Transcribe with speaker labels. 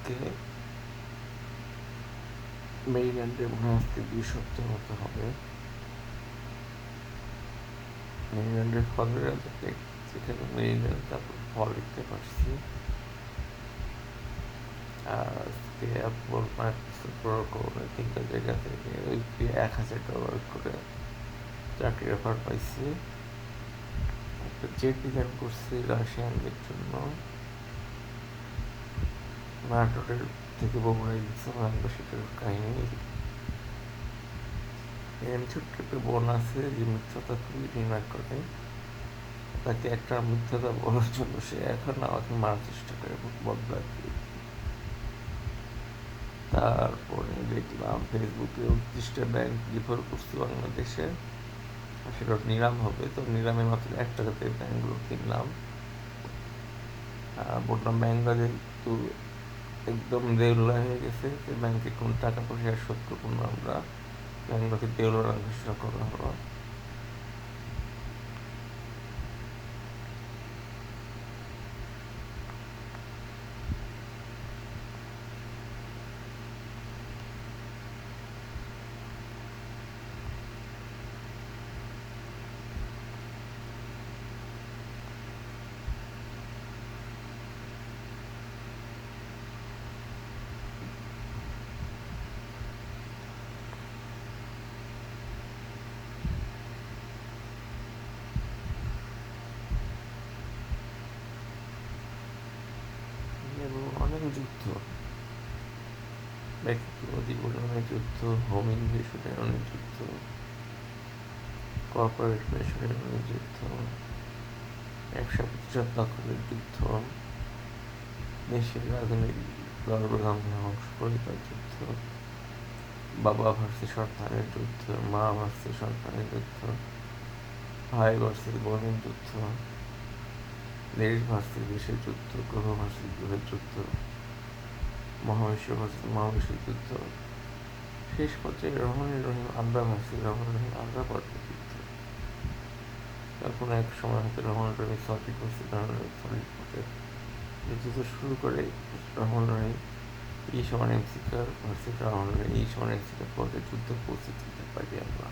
Speaker 1: আজকে মেরিল্যান্ডে মনে হয় আজকে 2 সপ্তাহ মতো হবে। মেরিল্যান্ডের ফলের রাজাতে যেখানে মেরিল্যান্ড তারপর ফল দেখতে পাচ্ছি। আর আজকে অ্যাপল মাইক্রোসফট বড় করে 3টা জায়গা থেকে উইকলি $1,000 করে চাকরির অফার পাইছি। একটা জেট ডিজাইন করছি রাশিয়ানদের জন্য, নাটোরের থেকে বগুড়ায় গেছে ভাঙলো, সেটার কাহিনী। এখানে ছোট্ট একটা বোন আছে যে মিথ্যাটা খুবই ঘৃণা করে, তাকে একটা মিথ্যাটা বলার জন্য সে এখন আমাকে মারার চেষ্টা করে বদলা দিয়ে। তারপরে দেখলাম ফেসবুকে 29টা ব্যাংক রিফার করছি বাংলাদেশে, সেটা নিলাম হবে, তো নিলামে মাত্র 1 টাকাতে ব্যাংকগুলো কিনলাম। আর বললাম ব্যাংকটা যেহেতু একদম দেউলা হয়ে গেছে, সে ব্যাংকে কোনো টাকা পয়সা শোধ করবো না আমরা, ব্যাংকগুলোকে দেউলা ঘোষণা করা হলো। এবং অনেক যুদ্ধ, ব্যক্তিগত জীবনে অনেক যুদ্ধ, হোম ইনভেশনের অনেক যুদ্ধ, কর্পোরেট পেশনের অনেক যুদ্ধ, ব্যবসা প্রতিষ্ঠান দখলের যুদ্ধ, দেশের রাজনৈতিক দলগুলোর ধ্বংস করে তার যুদ্ধ, বাবা ভার্সেস সন্তানের যুদ্ধ, মা ভার্সেস সন্তানের যুদ্ধ, ভাই ভার্সেস বোনের যুদ্ধ, দেশ ভার্সেস দেশের যুদ্ধ, গ্রহ ভার্সেস গ্রহের যুদ্ধ, মহাবিশ্ব ভার্সেস মহাবিশ্বের যুদ্ধ, শেষ পর্যায়ে রহমানুর রহিম আল্লাহ ভার্সেস রহমানুর রহিম আল্লাহ পর্যায়ে যুদ্ধ। কল্পনা এক সময় হয়তো রহমানুর রহিম সরি করছে, রহমানুর রহিম সরি করতে যুদ্ধ শুরু করে রহমানুর রহিম এই সমান এমসিকার ভার্সেস রহমানুর রহিম এই সমান এমসিকার পর্যায়ে যুদ্ধ পৌঁছে দিতে পারি আমরা।